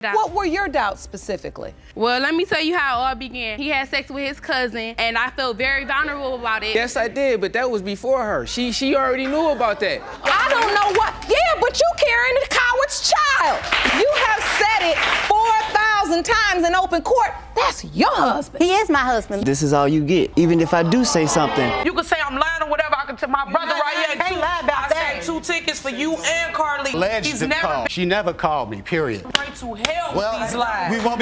What were your doubts specifically? Well, let me tell you how it all began. He had sex with his cousin, and I felt very vulnerable about it. Yes, I did, but that was before her. She already knew about that. I don't know what. Yeah, but you carrying a coward's child. You have said it 4,000 times in open court. That's your husband. He is my husband. This is all you get. Even if I do say something. You can say I'm lying or whatever. I can tell my brother right here. Can't lie about that. I said 2 tickets for you and Carly. Alleged to call. She never called me, period. Straight to hell with these lies. I won't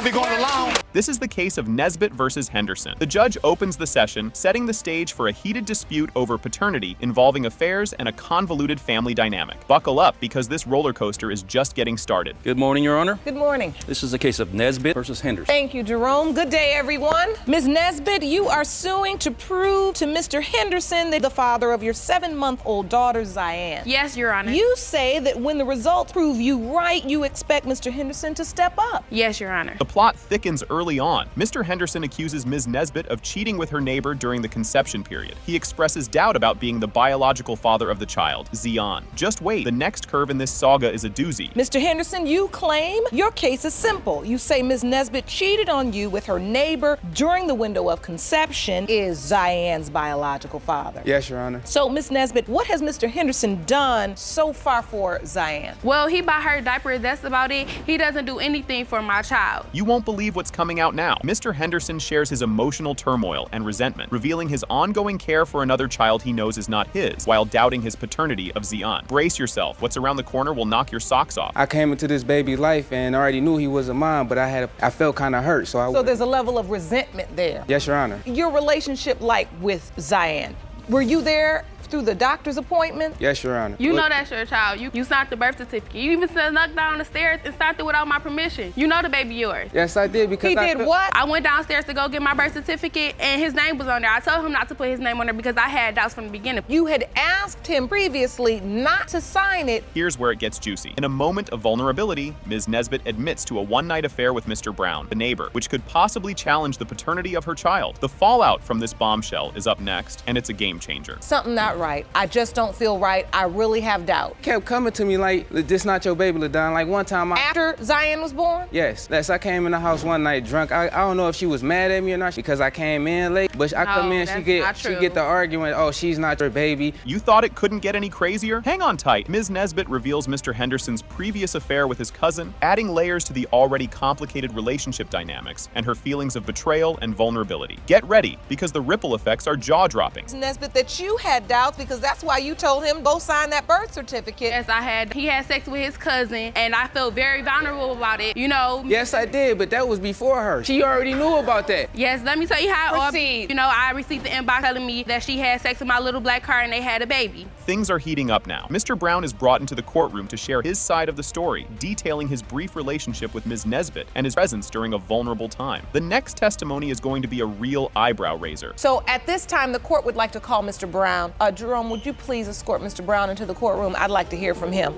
be going alone. This is the case of Nesbitt versus Henderson. The judge opens the session, setting the stage for a heated dispute over paternity involving affairs and a convoluted family dynamic. Buckle up, because this roller coaster is just getting started. Good morning, Your Honor. Good morning. This is the case of Nesbitt versus Henderson. Thank you, Jerome. Good day, everyone. Ms. Nesbitt, you are suing to prove to Mr. Henderson that the father of your 7-month-old daughter, Zion. Yes, Your Honor. You say that when the results prove you right, you expect Mr. Henderson to step up. Yes, Your Honor. The plot thickens early on. Mr. Henderson accuses Ms. Nesbitt of cheating with her neighbor during the conception period. He expresses doubt about being the biological father of the child, Zion. Just wait, the next curve in this saga is a doozy. Mr. Henderson, you claim your case is simple. You say Ms. Nesbitt cheated on you with her neighbor during the window of conception, is Zion's biological father. Yes, Your Honor. So, Ms. Nesbitt, what has Mr. Henderson done so far for Zion? Well, he bought her diapers, that's about it. He doesn't do anything for my child. You won't believe what's coming out now. Mr. Henderson shares his emotional turmoil and resentment, revealing his ongoing care for another child he knows is not his, while doubting his paternity of Zion. Brace yourself. What's around the corner will knock your socks off. I came into this baby's life and already knew he wasn't mine, but I felt kind of hurt, So there's a level of resentment there. Yes, Your Honor. Your relationship like with Zion, were you there through the doctor's appointment? Yes, Your Honor. You know that's your child. You signed the birth certificate. You even snuck down the stairs and signed it without my permission. You know the baby yours. Yes, I did, because He did what? I went downstairs to go get my birth certificate, and his name was on there. I told him not to put his name on there because I had doubts from the beginning. You had asked him previously not to sign it. Here's where it gets juicy. In a moment of vulnerability, Ms. Nesbitt admits to a one-night affair with Mr. Brown, the neighbor, which could possibly challenge the paternity of her child. The fallout from this bombshell is up next, and it's a game changer. Something not right. I just don't feel right. I really have doubt. Kept coming to me like, this not your baby, LaDon. Like one time After Zion was born? Yes, I came in the house one night drunk. I don't know if she was mad at me or not because I came in late, but I come in, she get the argument, oh, she's not your baby. You thought it couldn't get any crazier? Hang on tight. Ms. Nesbitt reveals Mr. Henderson's previous affair with his cousin, adding layers to the already complicated relationship dynamics and her feelings of betrayal and vulnerability. Get ready, because the ripple effects are jaw-dropping. Ms. Nesbitt, that you had doubts because that's why you told him go sign that birth certificate. Yes, I had. He had sex with his cousin, and I felt very vulnerable about it, you know. Yes, I did, but that was before her. She already knew about that. Yes, let me tell you how it all, Proceed. you know, I received the inbox telling me that she had sex with my little black car and they had a baby. Things are heating up now. Mr. Brown is brought into the courtroom to share his side of the story, detailing his brief relationship with Ms. Nesbitt and his presence during a vulnerable time. The next testimony is going to be a real eyebrow raiser. So at this time, the court would like to call Mr. Brown. Jerome, would you please escort Mr. Brown into the courtroom? I'd like to hear from him.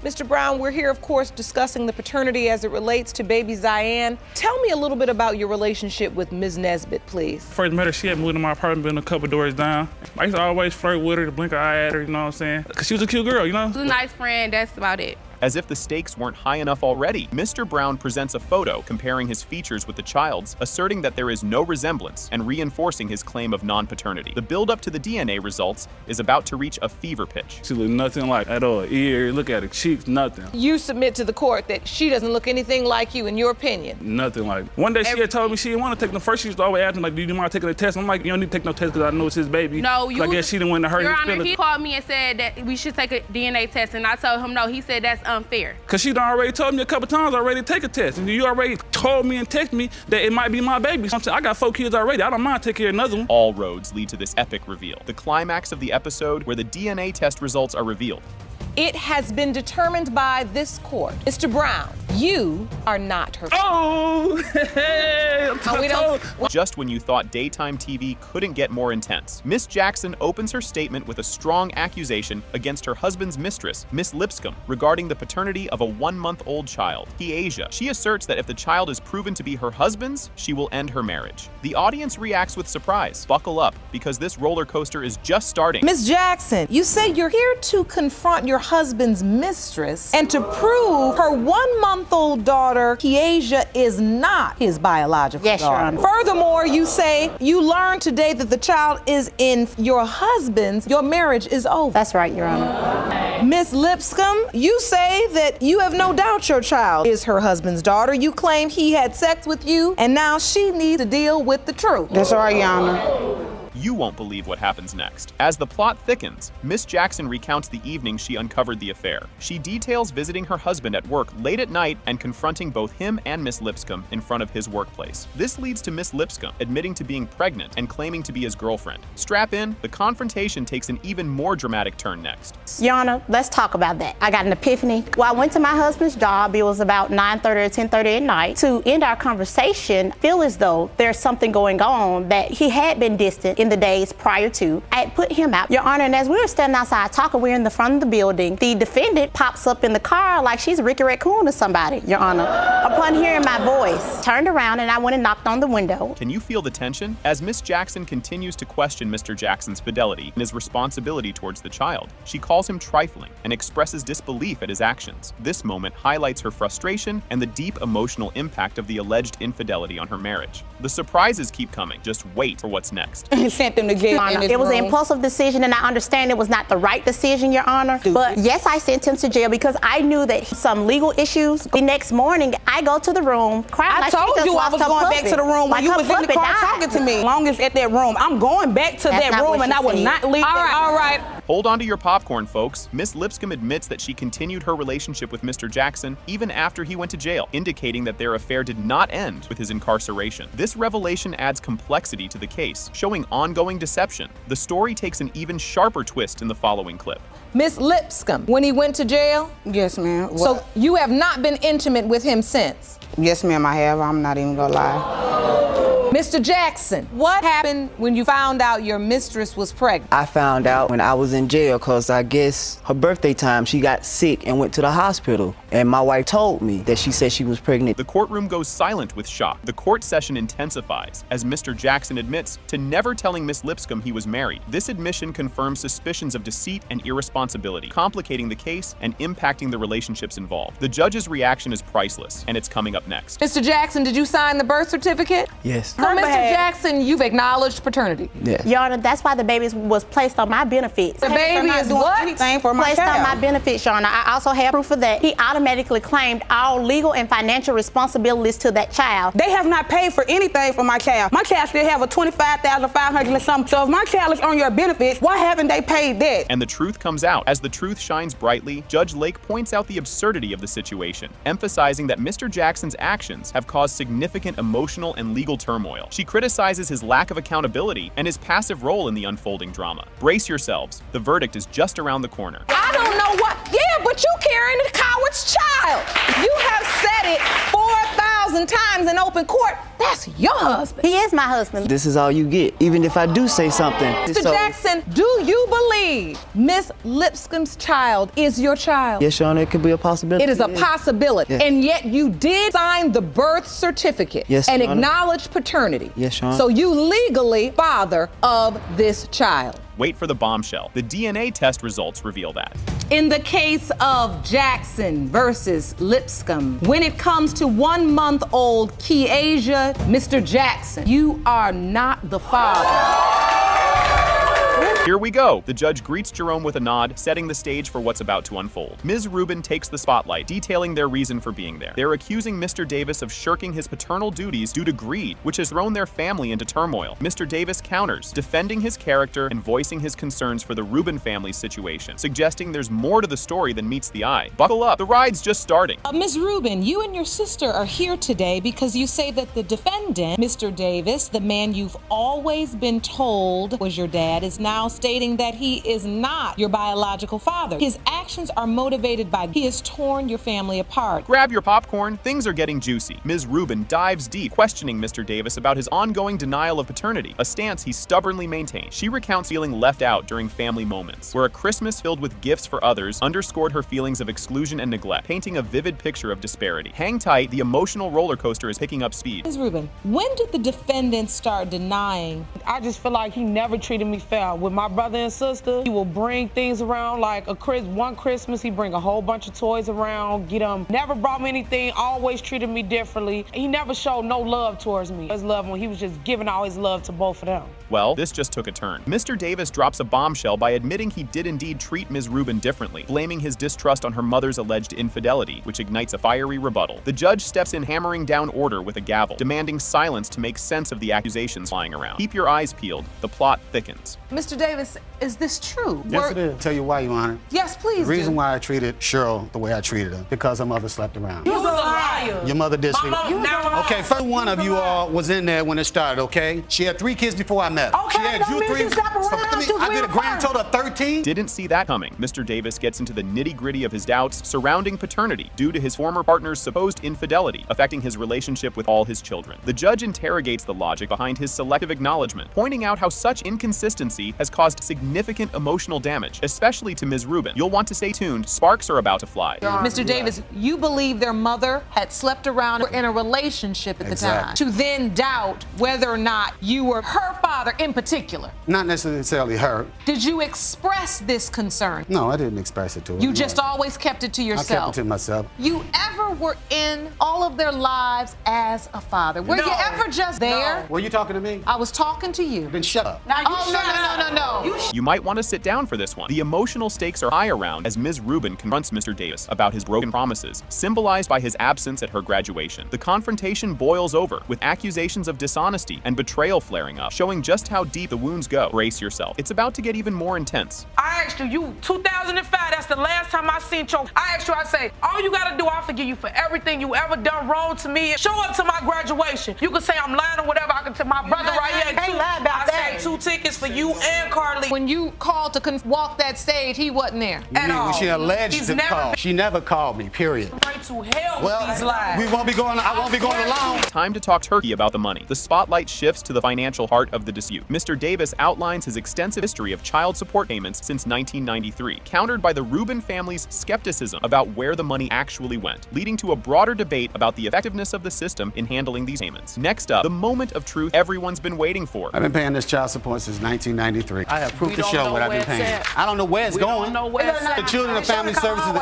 Mr. Brown, we're here, of course, discussing the paternity as it relates to baby Zion. Tell me a little bit about your relationship with Ms. Nesbitt, please. First met her, she had moved to my apartment building a couple doors down. I used to always flirt with her, to blink an eye at her, you know what I'm saying? Because she was a cute girl, you know? She was a nice friend, that's about it. As if the stakes weren't high enough already, Mr. Brown presents a photo comparing his features with the child's, asserting that there is no resemblance and reinforcing his claim of non-paternity. The build-up to the DNA results is about to reach a fever pitch. She looked nothing like at all. Ear, look at her cheeks, nothing. You submit to the court that she doesn't look anything like you, in your opinion. Nothing like. One day she had told me she didn't want to take the first. She used to always ask me like, do you mind taking a test? I'm like, you don't need to take no test because I know it's his baby. No, you. I guess she didn't want to hurt Your his Honor, feelings. he called me and said that we should take a DNA test, and I told him no. He said that's unfair. Cause she done already told me a couple times already to take a test, and you already told me and texted me that it might be my baby. So I'm saying, I got 4 kids already. I don't mind taking care of another one. All roads lead to this epic reveal, the climax of the episode where the DNA test results are revealed. It has been determined by this court. Mr. Brown, you are not her father. Oh, hey, Just when you thought daytime TV couldn't get more intense, Miss Jackson opens her statement with a strong accusation against her husband's mistress, Miss Lipscomb, regarding the paternity of a 1-month-old child, Asia. She asserts that if the child is proven to be her husband's, she will end her marriage. The audience reacts with surprise. Buckle up, because this roller coaster is just starting. Miss Jackson, you say you're here to confront your husband's mistress and to prove her 1-month-old daughter, Kiesha, is not his biological daughter. Your Honor. Furthermore, you say you learned today that the child is in your husband's. Your marriage is over. That's right, Your Honor. Miss Lipscomb, you say that you have no doubt your child is her husband's daughter. You claim he had sex with you, and now she needs to deal with the truth. That's right, Your Honor. You won't believe what happens next. As the plot thickens, Miss Jackson recounts the evening she uncovered the affair. She details visiting her husband at work late at night and confronting both him and Miss Lipscomb in front of his workplace. This leads to Miss Lipscomb admitting to being pregnant and claiming to be his girlfriend. Strap in, the confrontation takes an even more dramatic turn next. Your Honor, let's talk about that. I got an epiphany. Well, I went to my husband's job. It was about 9:30 or 10:30 at night. To end our conversation, I feel as though there's something going on that he had been distant in the days prior to. I had put him out. Your Honor, and as we were standing outside talking, we were in the front of the building. The defendant pops up in the car like she's Ricky Raccoon or somebody, Your Honor. Upon hearing my voice, turned around and I went and knocked on the window. Can you feel the tension? As Miss Jackson continues to question Mr. Jackson's fidelity and his responsibility towards the child, she calls him trifling and expresses disbelief at his actions. This moment highlights her frustration and the deep emotional impact of the alleged infidelity on her marriage. The surprises keep coming. Just wait for what's next. Sent them to jail. It was an impulsive decision, and I understand it was not the right decision, Your Honor. But yes, I sent him to jail because I knew that some legal issues. The next morning, I go to the room, crying like she just lost her puppy. I told you I was going back to the room when you was in the car talking to me. As long as at that room, I'm going back to that room, and I will not leave. All right. Hold on to your popcorn, folks. Miss Lipscomb admits that she continued her relationship with Mr. Jackson even after he went to jail, indicating that their affair did not end with his incarceration. This revelation adds complexity to the case, showing ongoing deception. The story takes an even sharper twist in the following clip. Miss Lipscomb, when he went to jail? Yes, ma'am. So you have not been intimate with him since? Yes, ma'am, I have. I'm not even gonna lie. Mr. Jackson, what happened when you found out your mistress was pregnant? I found out when I was in jail because I guess her birthday time, she got sick and went to the hospital. And my wife told me that she said she was pregnant. The courtroom goes silent with shock. The court session intensifies as Mr. Jackson admits to never telling Miss Lipscomb he was married. This admission confirms suspicions of deceit and irresponsibility, complicating the case and impacting the relationships involved. The judge's reaction is priceless, and it's coming up next. Mr. Jackson, did you sign the birth certificate? Yes. So, Mr. Jackson, you've acknowledged paternity. Yes. Your Honor, that's why the baby was placed on my benefits. The baby is what? Placed on my benefits, Your Honor. I also have proof of that. He automatically claimed all legal and financial responsibilities to that child. They have not paid for anything for my child. My child still have a $25,500 or something. So if my child is on your benefits, why haven't they paid that? And the truth comes out. As the truth shines brightly, Judge Lake points out the absurdity of the situation, emphasizing that Mr. Jackson's actions have caused significant emotional and legal turmoil. She criticizes his lack of accountability and his passive role in the unfolding drama. Brace yourselves. The verdict is just around the corner. I don't know what. Yeah, but you carrying the coward's child. You have said it 4,000 times in open court. That's your husband. He is my husband. This is all you get, even if I do say something. Mr. Jackson, do you believe Miss Lipscomb's child is your child? Yes, Your Honor, it could be a possibility. It is a possibility. Yes. And yet you did sign the birth certificate yes, and Your Honor. acknowledge paternity. Yes, Your Honor. So you legally father of this child. Wait for the bombshell. The DNA test results reveal that. In the case of Jackson versus Lipscomb, when it comes to 1-month-old Kiesha, Mr. Jackson, you are not the father. Here we go. The judge greets Jerome with a nod, setting the stage for what's about to unfold. Ms. Rubin takes the spotlight, detailing their reason for being there. They're accusing Mr. Davis of shirking his paternal duties due to greed, which has thrown their family into turmoil. Mr. Davis counters, defending his character and voicing his concerns for the Rubin family's situation, suggesting there's more to the story than meets the eye. Buckle up, the ride's just starting. Ms. Rubin, you and your sister are here today because you say that the defendant, Mr. Davis, the man you've always been told was your dad, is now stating that he is not your biological father. His actions are motivated by he has torn your family apart. Grab your popcorn, things are getting juicy. Ms. Rubin dives deep, questioning Mr. Davis about his ongoing denial of paternity, a stance he stubbornly maintains. She recounts feeling left out during family moments, where a Christmas filled with gifts for others underscored her feelings of exclusion and neglect, painting a vivid picture of disparity. Hang tight, the emotional roller coaster is picking up speed. Ms. Rubin, when did the defendant start denying? I just feel like he never treated me fair with my my brother and sister, he will bring things around like one Christmas, he bring a whole bunch of toys around, get them. Never brought me anything, always treated me differently. He never showed no love towards me. His love when he was just giving all his love to both of them. Well, this just took a turn. Mr. Davis drops a bombshell by admitting he did indeed treat Ms. Rubin differently, blaming his distrust on her mother's alleged infidelity, which ignites a fiery rebuttal. The judge steps in, hammering down order with a gavel, demanding silence to make sense of the accusations flying around. Keep your eyes peeled. The plot thickens. Mr. Davis, is this true? Yes, it is. Tell you why, Your Honor. Yes, please. The reason why I treated Cheryl the way I treated her, because her mother slept around. You was a liar. Your mother did sleep. Okay, first one of you all was in there when it started, okay? She had 3 kids before I met her. Okay, she had don't mean she slept around, I did a grand total of 13. Didn't see that coming. Mr. Davis gets into the nitty-gritty of his doubts surrounding paternity due to his former partner's supposed infidelity, affecting his relationship with all his children. The judge interrogates the logic behind his selective acknowledgement, pointing out how such inconsistency has caused significant emotional damage, especially to Ms. Rubin. You'll want to stay tuned. Sparks are about to fly. Mr. Davis, you believe their mother had slept around in a relationship at the time, to then doubt whether or not you were her father in particular. Not necessarily her. Did you express this concern? No, I didn't express it to her. You just always kept it to yourself? I kept it to myself. You ever were in all of their lives as a father? Were you ever just there? Were you talking to me? I was talking to you. Then shut up. Now you no. You might want to sit down for this one. The emotional stakes are high around as Ms. Rubin confronts Mr. Davis about his broken promises, symbolized by his absence at her graduation. The confrontation boils over, with accusations of dishonesty and betrayal flaring up, showing just how deep the wounds go. Brace yourself. It's about to get even more intense. I asked you 2005, that's the last time I seen you. I asked you, I say, all you gotta do, I'll forgive you for everything you ever done wrong to me. Show up to my graduation. You can say I'm lying or whatever. I can tell my brother right here. I said 2 tickets for you and Carly. When you called to walk that stage, he wasn't there at all. When she alleged to call. She never called me, period. Right to hell with these lies. I won't be going alone. Time to talk turkey about the money. The spotlight shifts to the financial heart of the dispute. Mr. Davis outlines his extensive history of child support payments since 1993, countered by the Rubin family's skepticism about where the money actually went, leading to a broader debate about the effectiveness of the system in handling these payments. Next up, the moment of truth everyone's been waiting for. I've been paying this child support since 1993. I have proof to show what I've been paying. I don't know where it's going. The Children and Family Services.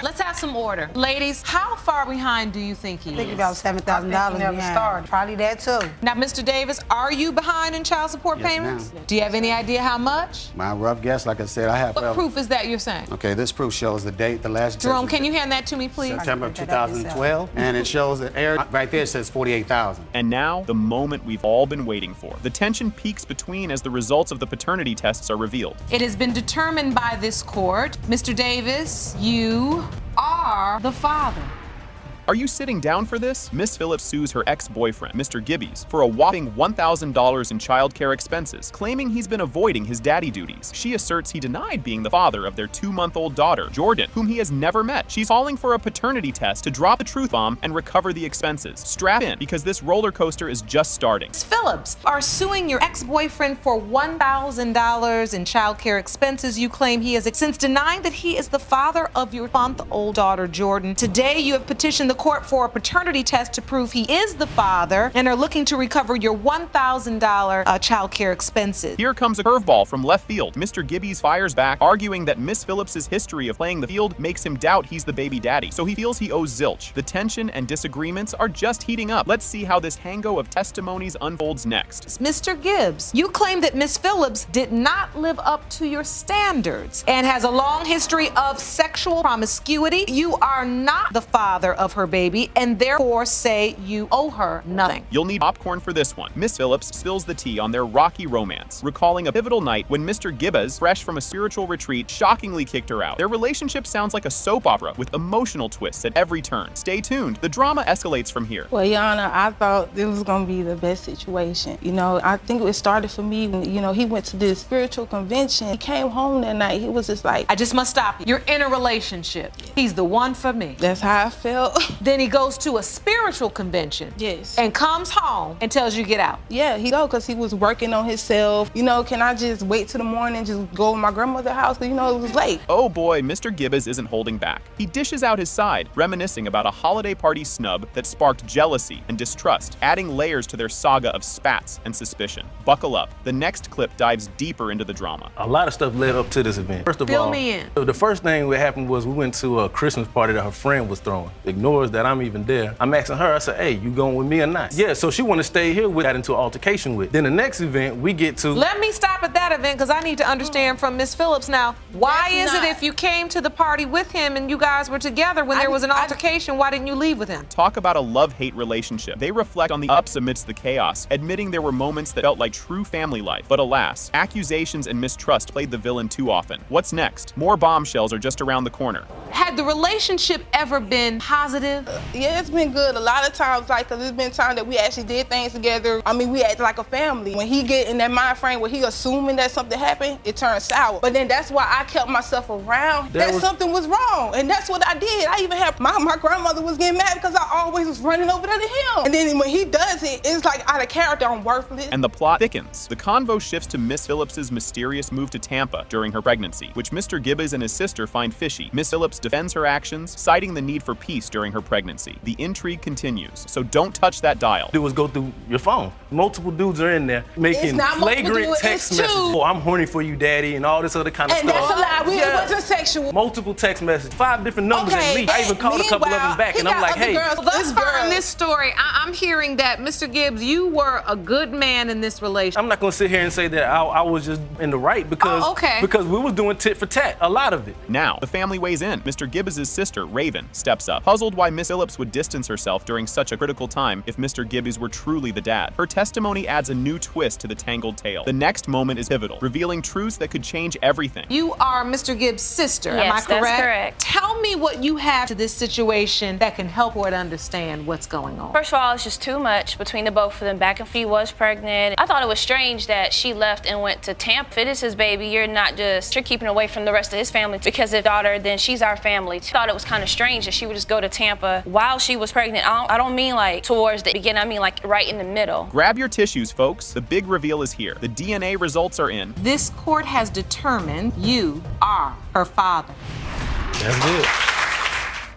Let's have some order. Ladies, how far behind do you think he is? I think about $7,000 behind. Probably that too. Now, Mr. Davis, are you behind in child support payments? Ma'am. Do you have any idea how much? My rough guess, like I said, I have. What proof is that you're saying? Okay, this proof shows the date, the last. Jerome, can you hand that to me, please? September of 2012, and it shows the air right there. It says 48,000. And now, the moment we've all been waiting for. The tension peaks between as the results of the paternity tests are revealed. It has been determined by this court, Mr. Davis, you are the father. Are you sitting down for this? Miss Phillips sues her ex-boyfriend, Mr. Gibbies, for a whopping $1,000 in childcare expenses, claiming he's been avoiding his daddy duties. She asserts he denied being the father of their 2-month-old daughter, Jordan, whom he has never met. She's calling for a paternity test to drop the truth bomb and recover the expenses. Strap in, because this roller coaster is just starting. Miss Phillips are suing your ex-boyfriend for $1,000 in childcare expenses you claim he has since denying that he is the father of your month-old daughter, Jordan. Today, you have petitioned the court for a paternity test to prove he is the father and are looking to recover your $1,000 child care expenses. Here comes a curveball from left field. Mr. Gibbies fires back, arguing that Miss Phillips's history of playing the field makes him doubt he's the baby daddy, so he feels he owes zilch. The tension and disagreements are just heating up. Let's see how this hango of testimonies unfolds next. Mr. Gibbs, you claim that Miss Phillips did not live up to your standards and has a long history of sexual promiscuity. You are not the father of her baby and therefore say you owe her nothing. You'll need popcorn for this one. Miss Phillips spills the tea on their rocky romance, recalling a pivotal night when Mr. Gibbs, fresh from a spiritual retreat, shockingly kicked her out. Their relationship sounds like a soap opera with emotional twists at every turn. Stay tuned. The drama escalates from here. Well, Your Honor, I thought this was going to be the best situation. You know, I think it started for me when, you know, he went to this spiritual convention. He came home that night. He was just like, I just must stop you. You're in a relationship. He's the one for me. That's how I felt. Then he goes to a spiritual convention. Yes. And comes home and tells you to get out. Yeah, he go because he was working on himself. You know, can I just wait till the morning, just go to my grandmother's house? Because, you know, it was late. Oh boy, Mr. Gibbs isn't holding back. He dishes out his side, reminiscing about a holiday party snub that sparked jealousy and distrust, adding layers to their saga of spats and suspicion. Buckle up. The next clip dives deeper into the drama. A lot of stuff led up to this event. First of all, Fill me in. the first thing that happened was we went to a Christmas party that her friend was throwing. Ignores that I'm even there. I'm asking her, I said, hey, you going with me or not? Yeah, so she wanted to stay here. We got into an altercation with. Then the next event, we get to... Let me stop at that event because I need to understand from Miss Phillips now, why is it if you came to the party with him and you guys were together when there was an altercation, why didn't you leave with him? Talk about a love-hate relationship. They reflect on the ups amidst the chaos, admitting there were moments that felt like true family life. But alas, accusations and mistrust played the villain too often. What's next? More bombshells are just around the corner. Had the relationship ever been positive? Yeah, it's been good. A lot of times, like, cause it's been times that we actually did things together. I mean, we acted like a family. When he get in that mind frame where he assuming that something happened, it turns sour. But then that's why I kept myself around. Something was wrong, and that's what I did. I even had my grandmother was getting mad because I always was running over there to him. And then when he does it, it's like out of character. I'm worthless. And the plot thickens. The convo shifts to Miss Phillips's mysterious move to Tampa during her pregnancy, which Mr. Gibbs and his sister find fishy. Miss Phillips defends her actions, citing the need for peace during her pregnancy. The intrigue continues, so don't touch that dial. Do is go through your phone. Multiple dudes are in there making flagrant text messages. Oh, I'm horny for you, daddy, and all this other kind of stuff. And that's a lie. It wasn't sexual. Multiple text messages, 5 different numbers at least. I even called a couple of them back, and I'm like, hey. Thus far in this story, I'm hearing that, Mr. Gibbs, you were a good man in this relationship. I'm not gonna sit here and say that I was just in the right because we was doing tit for tat, a lot of it. Now, the family weighs in. Mr. Gibbs' sister, Raven, steps up, puzzled why Miss Phillips would distance herself during such a critical time if Mr. Gibbs were truly the dad. Her testimony adds a new twist to the tangled tale. The next moment is pivotal, revealing truths that could change everything. You are Mr. Gibbs' sister, am I correct? Yes, that's correct. Tell me what you have to this situation that can help her to understand what's going on. First of all, it's just too much between the both of them. Back and she was pregnant. I thought it was strange that she left and went to Tampa. If it is his baby, you're keeping away from the rest of his family because his daughter, then she's our family. I thought it was kind of strange that she would just go to Tampa while she was pregnant. I don't mean like towards the beginning, I mean like right in the middle. Grab your tissues, folks. The big reveal is here. The DNA results are in. This court has determined you are her father. That's it.